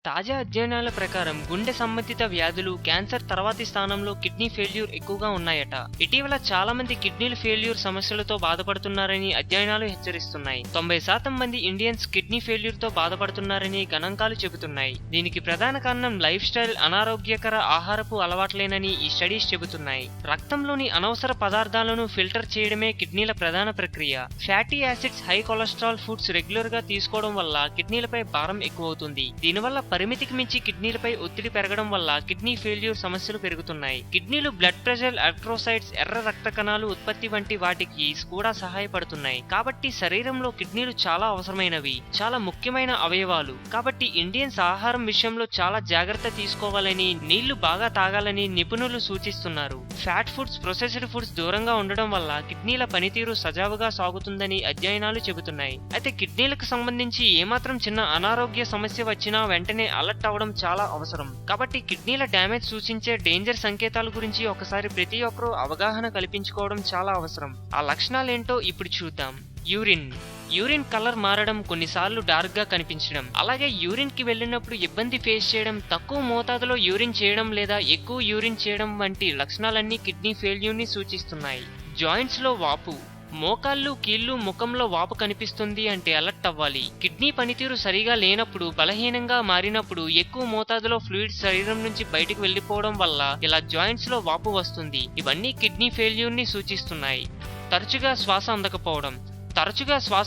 తాజా అధ్యయనాల ప్రకారం గుండె సంబంధిత వ్యాధులు క్యాన్సర్ తర్వాతి స్థానంలో కిడ్నీ ఫెయిల్యూర్ ఎక్కువగా ఉన్నాయట. ఇటీవల చాలా మంది కిడ్నీల ఫెయిల్యూర్ సమస్యలతో బాధపడుతున్నారని అధ్యయనాలు హెచ్చరిస్తున్నాయి. 90% మంది ఇండియన్స్ కిడ్నీ ఫెయిల్యూర్ తో బాధపడుతున్నారని గణాంకాలు చెబుతున్నాయి. దీనికి ప్రధాన కారణం లైఫ్ స్టైల్, అనారోగ్యకర ఆహారపు అలవాట్లేనని ఈ స్టడీస్ చెబుతున్నాయి. రక్తంలోని అనవసర పదార్థాలను ఫిల్టర్ చేయడమే కిడ్నీల ప్రధాన ప్రక్రియ. Fatty acids, high cholesterol foods regular గా తీసుకోవడం వల్ల కిడ్నీలపై భారం ఎక్కువవుతుంది. దీనివల్ల పరిమితికి మించి కిడ్నీలపై ఒత్తిడి పెరగడం వల్ల కిడ్నీ ఫెయిల్యూర్ సమస్యలు పెరుగుతున్నాయి. కిడ్నీలు బ్లడ్ ప్రెషర్, ఎలక్ట్రోసైట్స్, ఎర్ర రక్త కణాలు ఉత్పత్తి వంటి వాటికి కూడా సహాయపడుతున్నాయి. కాబట్టి శరీరంలో కిడ్నీలు చాలా అవసరమైనవి, చాలా ముఖ్యమైన అవయవాలు. కాబట్టి ఇండియన్స్ ఆహారం విషయంలో చాలా జాగ్రత్త తీసుకోవాలని, నీళ్లు బాగా తాగాలని నిపుణులు సూచిస్తున్నారు. ఫ్యాట్ ఫుడ్స్, ప్రొసెస్డ్ ఫుడ్స్ దూరంగా ఉండడం వల్ల కిడ్నీల పనితీరు సజావుగా సాగుతుందని అధ్యయనాలు చెబుతున్నాయి. అయితే కిడ్నీలకు సంబంధించి ఏమాత్రం చిన్న అనారోగ్య సమస్య వచ్చినా వెంటనే అలర్ట్ అవ్వడం చాలా అవసరం. కాబట్టి కిడ్నీల డ్యామేజ్ సూచించే డేంజర్ సంకేతాల గురించి ఒకసారి ప్రతి ఒక్కరూ అవగాహన కల్పించుకోవడం చాలా అవసరం. ఆ లక్షణాలేంటో ఇప్పుడు చూద్దాం. యూరిన్ కలర్ మారడం, కొన్నిసార్లు డార్క్ గా కనిపించడం, అలాగే యూరిన్ కి వెళ్ళినప్పుడు ఇబ్బంది ఫేస్ చేయడం, తక్కువ మోతాదులో యూరిన్ చేయడం లేదా ఎక్కువ యూరిన్ చేయడం వంటి లక్షణాలన్నీ కిడ్నీ ఫెయిల్యూర్ ని సూచిస్తున్నాయి. జాయింట్స్ లో వాపు, మోకాళ్ళు, కీళ్లు, ముఖంలో వాపు కనిపిస్తుంది అంటే అలర్ట్ అవ్వాలి. కిడ్నీ పనితీరు సరిగా లేనప్పుడు, బలహీనంగా మారినప్పుడు, ఎక్కువ మోతాదులో ఫ్లూయిడ్స్ శరీరం నుంచి బయటకు వెళ్లిపోవడం వల్ల ఇలా జాయింట్స్ లో వాపు వస్తుంది. ఇవన్నీ కిడ్నీ ఫెయిల్యూర్ ని సూచిస్తున్నాయి. తరచుగా శ్వాస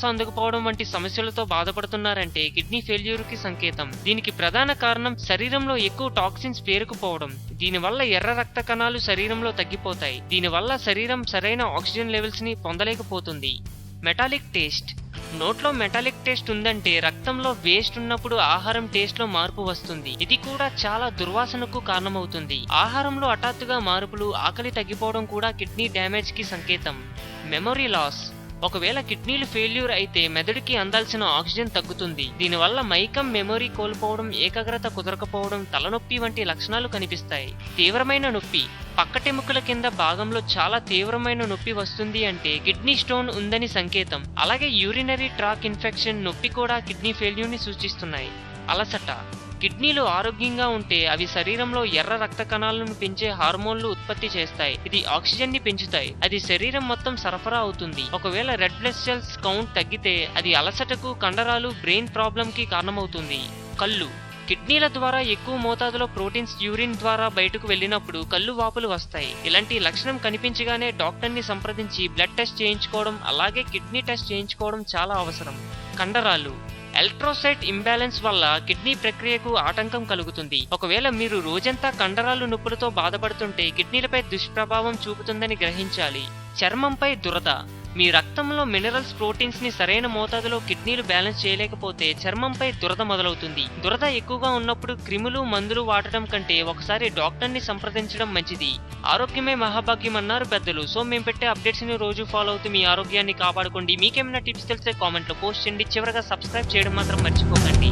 అందకపోవడం వంటి సమస్యలతో బాధపడుతున్నారంటే కిడ్నీ ఫెయిల్యూర్ కి సంకేతం. దీనికి ప్రధాన కారణం శరీరంలో ఎక్కువ టాక్సిన్స్ పేరుకుపోవడం. దీనివల్ల ఎర్ర రక్త కణాలు శరీరంలో తగ్గిపోతాయి. దీనివల్ల శరీరం సరైన ఆక్సిజన్ లెవెల్స్ ని పొందలేకపోతుంది. మెటాలిక్ టేస్ట్, నోట్లో మెటాలిక్ టేస్ట్ ఉందంటే రక్తంలో వేస్ట్ ఉన్నప్పుడు ఆహారం టేస్ట్ లో మార్పు వస్తుంది. ఇది కూడా చాలా దుర్వాసనకు కారణమవుతుంది. ఆహారంలో హఠాత్తుగా మార్పులు, ఆకలి తగ్గిపోవడం కూడా కిడ్నీ డ్యామేజ్ కి సంకేతం. మెమొరీ లాస్, ఒకవేళ కిడ్నీలు ఫెయిల్యూర్ అయితే మెదడుకి అందాల్సిన ఆక్సిజన్ తగ్గుతుంది. దీనివల్ల మైకం, మెమొరీ కోల్పోవడం, ఏకాగ్రత కుదరకపోవడం, తలనొప్పి వంటి లక్షణాలు కనిపిస్తాయి. తీవ్రమైన నొప్పి, పక్కటెముకల కింద భాగంలో చాలా తీవ్రమైన నొప్పి వస్తుంది అంటే కిడ్నీ స్టోన్ ఉందని సంకేతం. అలాగే యూరినరీ ట్రాక్ ఇన్ఫెక్షన్, నొప్పి కూడా కిడ్నీ ఫెయిల్యూర్ ని సూచిస్తున్నాయి. అలసట, కిడ్నీలు ఆరోగ్యంగా ఉంటే అవి శరీరంలో ఎర్ర రక్త కణాలను పెంచే హార్మోన్లు ఉత్పత్తి చేస్తాయి. ఇది ఆక్సిజన్ ని పెంచుతాయి. అది శరీరం మొత్తం సరఫరా అవుతుంది. ఒకవేళ రెడ్ బ్లడ్ సెల్స్ కౌంట్ తగ్గితే అది అలసటకు, కండరాలు, బ్రెయిన్ ప్రాబ్లం కి కారణమవుతుంది. కళ్ళు, కిడ్నీల ద్వారా ఎక్కువ మోతాదులో ప్రోటీన్స్ యూరిన్ ద్వారా బయటకు వెళ్ళినప్పుడు కళ్ళు వాపులు వస్తాయి. ఇలాంటి లక్షణం కనిపించగానే డాక్టర్ ని సంప్రదించి బ్లడ్ టెస్ట్ చేయించుకోవడం, అలాగే కిడ్నీ టెస్ట్ చేయించుకోవడం చాలా అవసరం. కండరాలు, ఎలక్ట్రోసైట్ ఇంబ్యాలెన్స్ వల్ల కిడ్నీ ప్రక్రియకు ఆటంకం కలుగుతుంది. ఒకవేళ మీరు రోజంతా కండరాలు నొప్పులతో బాధపడుతుంటే కిడ్నీలపై దుష్ప్రభావం చూపుతుందని గ్రహించాలి. చర్మంపై దురద, మీ రక్తంలో మినరల్స్, ప్రోటీన్స్ ని సరైన మోతాదులో కిడ్నీలు బ్యాలెన్స్ చేయలేకపోతే చర్మంపై దురద మొదలవుతుంది. దురద ఎక్కువగా ఉన్నప్పుడు క్రిములు, మందులు వాడటం కంటే ఒకసారి డాక్టర్ ని సంప్రదించడం మంచిది. ఆరోగ్యమే మహాభాగ్యం అన్నారు పెద్దలు. సో మేము పెట్టే అప్డేట్స్ ని రోజు ఫాలో అవుతూ మీ ఆరోగ్యాన్ని కాపాడుకోండి. మీకేమైనా టిప్స్ తెలిస్తే కామెంట్ లో పోస్ట్ చేయండి. చివరగా సబ్స్క్రైబ్ చేయడం మాత్రం మర్చిపోకండి.